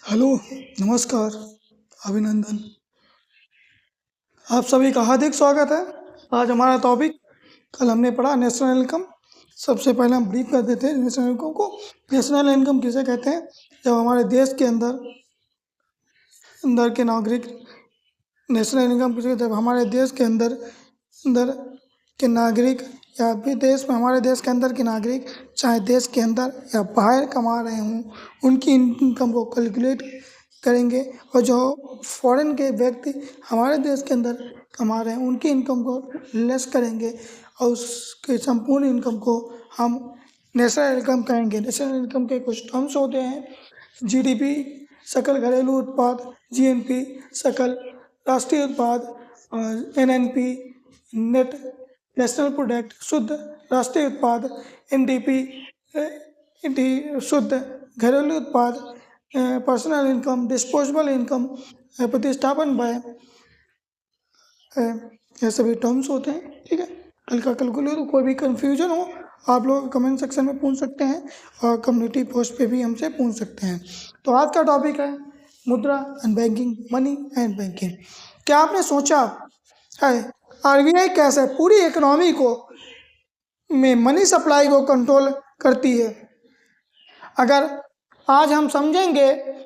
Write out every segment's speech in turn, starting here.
Hello, नमस्कार, अभिनंदन। आप सभी का हार्दिक स्वागत है। आज हमारा टॉपिक, कल हमने पढ़ा नेशनल इनकम। सबसे पहले हम ब्रीफ कर देते हैं नेशनल इनकम को। नेशनल इनकम किसे कहते हैं? जब हमारे देश के अंदर के नागरिक, नेशनल इनकम किसे कहते हैं? जब हमारे देश के अंदर अंदर के नागरिक या विदेश में, हमारे देश के अंदर के नागरिक चाहे देश के अंदर या बाहर कमा रहे हों, उनकी इनकम को कैलकुलेट करेंगे। और जो फॉरेन के व्यक्ति हमारे देश के अंदर कमा रहे हैं, उनकी इनकम को लेस करेंगे और उसके संपूर्ण इनकम को हम नेशनल इनकम कहेंगे। नेशनल इनकम के कुछ टर्म्स होते हैं: जीडीपी, सकल घरेलू उत्पाद; जीएनपी, सकल राष्ट्रीय उत्पाद; और एनएनपी, नेट नेशनल प्रोडक्ट, शुद्ध राष्ट्रीय उत्पाद; एनडीपी, शुद्ध घरेलू उत्पाद; पर्सनल इनकम, डिस्पोजेबल इनकम, प्रतिस्थापन व्यय। ये सभी टर्म्स होते हैं। ठीक है, हल्का कैलकुलेट हो। कोई भी कन्फ्यूजन हो आप लोग कमेंट सेक्शन में पूछ सकते हैं और कम्युनिटी पोस्ट पे भी हमसे पूछ सकते हैं। तो आज का टॉपिक है मुद्रा and banking, money and banking. क्या आपने सोचा है आरबीआई कैसे पूरी इकोनॉमी को में मनी सप्लाई को कंट्रोल करती है? अगर आज हम समझेंगे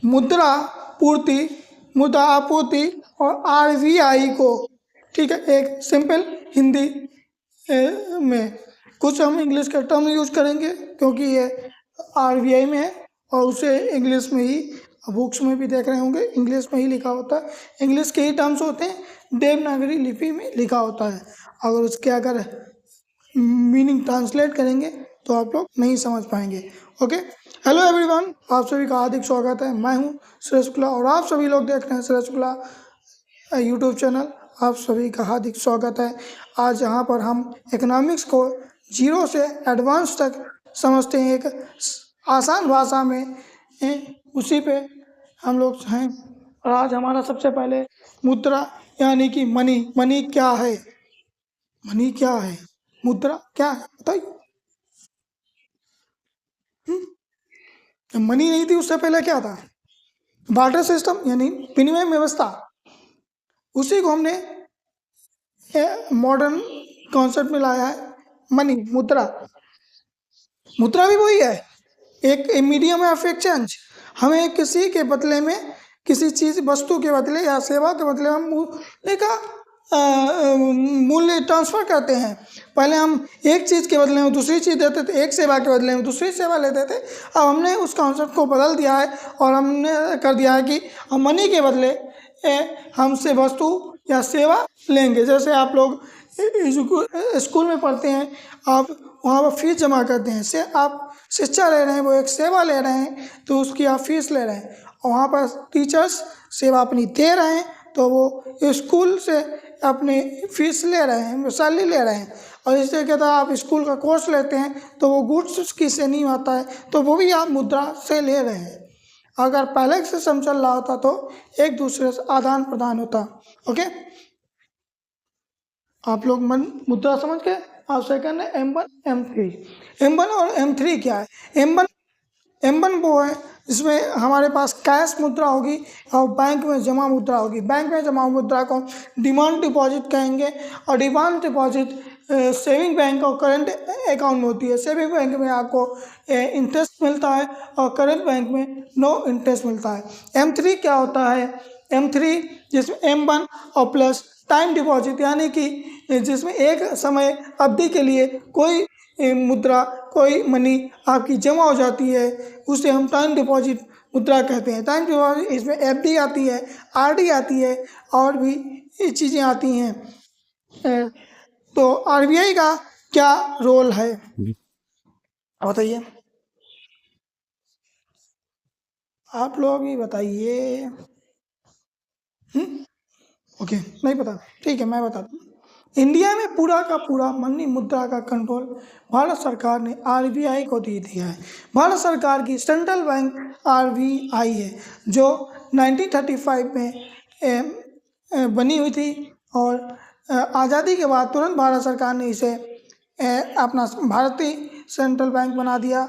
मुद्रा पूर्ति, मुद्रा आपूर्ति और आरबीआई को, ठीक है, एक सिंपल हिंदी में, कुछ हम इंग्लिश का टर्म यूज करेंगे क्योंकि ये आरबीआई में है और उसे इंग्लिश में ही, बुक्स में भी देख रहे होंगे, इंग्लिश में ही लिखा होता है। इंग्लिश के ही टर्म्स होते हैं, देवनागरी लिपि में लिखा होता है। अगर उसके अगर मीनिंग ट्रांसलेट करेंगे तो आप लोग नहीं समझ पाएंगे। ओके, हेलो एवरीवन, आप सभी का हार्दिक स्वागत है। मैं हूं सुरेश शुक्ला और आप सभी लोग देख रहे हैं सुरेश शुक्ला यूट्यूब चैनल। आप सभी का हार्दिक स्वागत है। आज यहाँ पर हम इकोनॉमिक्स को जीरो से एडवांस तक समझते हैं, एक आसान भाषा में, उसी पे हम लोग हैं। और आज हमारा सबसे पहले मुद्रा यानी कि मनी। मनी क्या है? मनी क्या है? मुद्रा क्या है बताइए। मनी नहीं थी उससे पहले क्या था? बार्टर सिस्टम यानी विनिमय व्यवस्था। उसी को हमने मॉडर्न कॉन्सेप्ट में लाया है, मनी, मुद्रा। मुद्रा भी वही है, एक मीडियम ऑफ एक्सचेंज। हमें किसी के बदले में, किसी चीज़, वस्तु के बदले या सेवा के बदले हम मूल्य का मूल्य ट्रांसफर करते हैं। पहले हम एक चीज़ के बदले में दूसरी चीज़ देते थे, एक सेवा के बदले में दूसरी सेवा लेते थे। अब हमने उस कॉन्सेप्ट को बदल दिया है और हमने कर दिया है कि हम मनी के बदले हमसे वस्तु या सेवा लेंगे। जैसे आप लोग स्कूल में पढ़ते हैं, आप वहाँ पर फीस जमा करते हैं, से आप शिक्षा ले रहे हैं, वो एक सेवा ले रहे हैं तो उसकी आप फीस ले रहे हैं। और वहाँ पर टीचर्स सेवा अपनी दे रहे हैं तो वो स्कूल से अपनी फीस ले रहे हैं, सैलरी ले रहे हैं। और इससे क्या था, आप स्कूल का कोर्स लेते हैं तो वो गुड्स की से नहीं आता है तो वो भी आप मुद्रा से ले रहे हैं। अगर पहले सिस्टम चल रहा होता तो एक दूसरे से आदान प्रदान होता। ओके, आप लोग मुद्रा समझ गए। आप सेकंड है M1 M3। M1 और M3 क्या है? M1 वो है जिसमें हमारे पास कैश मुद्रा होगी और बैंक में जमा मुद्रा होगी। बैंक में जमा मुद्रा को डिमांड डिपॉजिट कहेंगे और डिमांड डिपॉजिट सेविंग बैंक और करंट अकाउंट में होती है। सेविंग बैंक में आपको इंटरेस्ट मिलता है और करंट बैंक में नो इंटरेस्ट मिलता है। M3 क्या होता है? M3 जिसमें M1 और प्लस टाइम डिपॉजिट, यानी कि जिसमें एक समय अवधि के लिए कोई मुद्रा, कोई मनी आपकी जमा हो जाती है, उसे हम टाइम डिपॉजिट मुद्रा कहते हैं। टाइम डिपॉजिट, इसमें एफडी आती है, आरडी आती है और भी चीज़ें आती हैं। तो आरबीआई का क्या रोल है बताइए, आप लोग ही बताइए। ओके, नहीं पता, ठीक है, मैं बताता हूँ। इंडिया में पूरा का पूरा मनी मुद्रा का कंट्रोल भारत सरकार ने आरबीआई को दे दिया है। भारत सरकार की सेंट्रल बैंक आरबीआई है जो 1935 में बनी हुई थी और आज़ादी के बाद तुरंत भारत सरकार ने इसे अपना भारतीय सेंट्रल बैंक बना दिया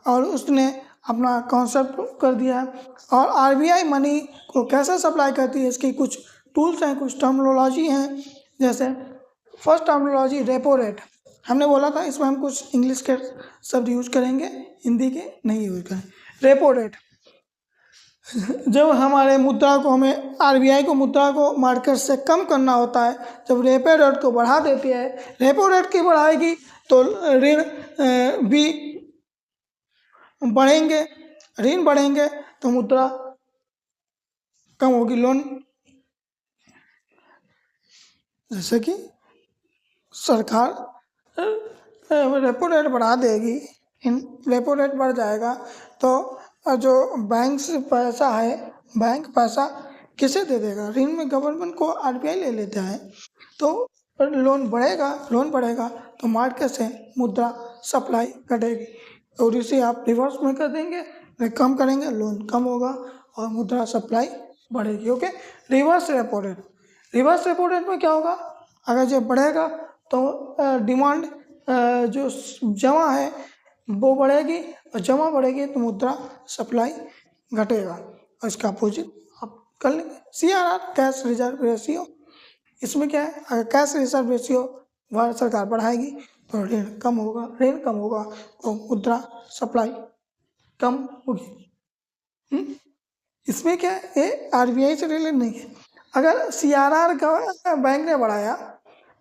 और उसने अपना कॉन्सेप्ट कर दिया है। और आरबीआई मनी को कैसे सप्लाई करती है, इसकी कुछ टूल्स हैं, कुछ टर्मिनोलॉजी हैं। जैसे फर्स्ट टर्मिनोलॉजी रेपो रेट। हमने बोला था इसमें हम कुछ इंग्लिश के शब्द यूज करेंगे, हिंदी के नहीं यूज करें। रेपो रेट, जब हमारे मुद्रा को, हमें आरबीआई को मुद्रा को मार्केट से कम करना होता है, जब रेपो रेट को बढ़ा देती है, रेपो रेट की बढ़ाएगी तो ऋण भी बढ़ेंगे, ऋण बढ़ेंगे तो मुद्रा कम होगी, लोन। जैसे कि सरकार रेपो रेट बढ़ा देगी, रेपो रेट बढ़ जाएगा तो जो बैंक से पैसा है, बैंक पैसा किसे दे देगा? ऋण में गवर्नमेंट को आरबीआई ले लेता है, तो लोन बढ़ेगा, लोन बढ़ेगा तो मार्केट से मुद्रा सप्लाई घटेगी, और इसे आप रिवर्स में कर देंगे, कम करेंगे, लोन कम होगा और मुद्रा सप्लाई बढ़ेगी। Okay, reverse repo rate. Reverse repo rate में क्या होगा? अगर जब बढ़ेगा तो डिमांड जो जमा है वो बढ़ेगी, और जमा बढ़ेगी तो मुद्रा सप्लाई घटेगा, और इसका अपोजिट आप कर लेंगे। CRR, cash reserve ratio. इसमें क्या है? अगर कैश रिजर्व रेशियो भारत सरकार बढ़ाएगी तो ऋण कम होगा, ऋण कम होगा तो मुद्रा सप्लाई कम होगी। इसमें क्या है? ये आरबीआई से रिलेटेड नहीं है। अगर CRR का बैंक ने बढ़ाया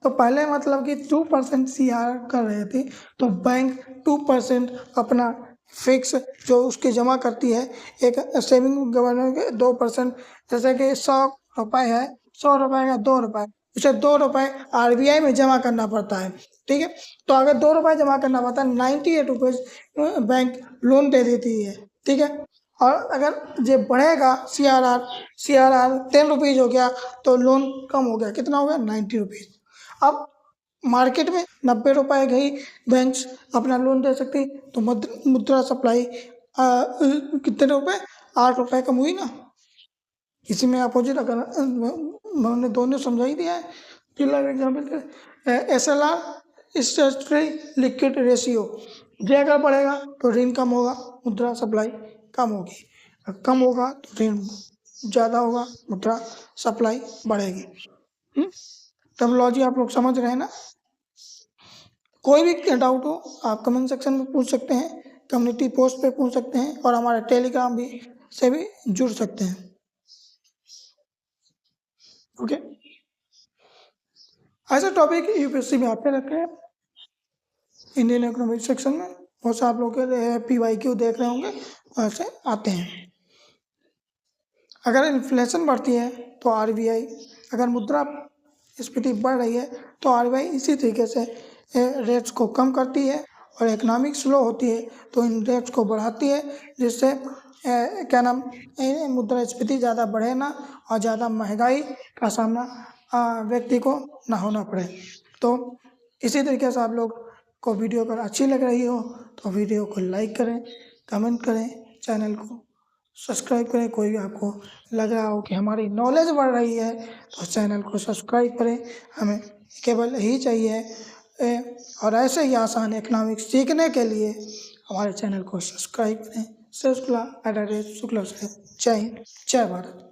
तो पहले मतलब कि 2% CRR कर रहे थे, तो बैंक 2% अपना फिक्स जो उसकी जमा करती है, एक सेविंग गवर्नमेंट के 2%, जैसे कि 100 रुपये है, 100 रुपये का 2 रुपये, उसे 2 रुपये आरबीआई में जमा करना पड़ता है। ठीक है, तो अगर 2 रुपये जमा करना पड़ता है, 98 रुपये बैंक लोन दे देती है। ठीक है, और अगर ये बढ़ेगा CRR 10 रुपीज़ हो गया तो लोन कम हो गया, कितना हो गया? 90 रुपीज़। अब मार्केट में 90 रुपये गई, बैंक अपना लोन दे सकती, तो मुद्रा सप्लाई कितने रुपये? 8 रुपये कम हुई ना। इसी में अपोजिट, अगर मैंने दोनों समझा ही दिया है। फिलहाल example SLR, statutory liquid ratio. ये अगर बढ़ेगा तो ऋण कम होगा, मुद्रा सप्लाई कम होगी, कम होगा तो ऋण ज़्यादा होगा, मुद्रा सप्लाई बढ़ेगी। टर्मिनोलॉजी आप लोग समझ रहे हैं ना? कोई भी डाउट हो आप कमेंट सेक्शन में पूछ सकते हैं, कम्युनिटी पोस्ट पे पूछ सकते हैं, और हमारे टेलीग्राम भी से भी जुड़ सकते हैं। ओके, ऐसे टॉपिक यूपीएससी में आते रहते हैं। इंडियन इकोनॉमिक सेक्शन में बहुत से आप लोग PYQ देख रहे होंगे, ऐसे आते हैं। अगर इन्फ्लेशन बढ़ती है तो आरबीआई, अगर मुद्रा स्फीति बढ़ रही है तो आरबीआई इसी तरीके से रेट्स को कम करती है, और इकोनॉमिक स्लो होती है तो इन रेट्स को बढ़ाती है, जिससे क्या नाम, मुद्रा स्फीति ज़्यादा बढ़े ना, और ज़्यादा महंगाई का सामना व्यक्ति को ना होना पड़े। तो इसी तरीके से आप लोग को वीडियो अगर अच्छी लग रही हो तो वीडियो को लाइक करें, कमेंट करें, चैनल को सब्सक्राइब करें। कोई भी आपको लग रहा हो कि हमारी नॉलेज बढ़ रही है तो चैनल को सब्सक्राइब करें, हमें केवल यही चाहिए। और ऐसे ही आसान इकोनॉमिक्स सीखने के लिए हमारे चैनल को सब्सक्राइब करें। शुक्ला से जय हिंद, जय भारत।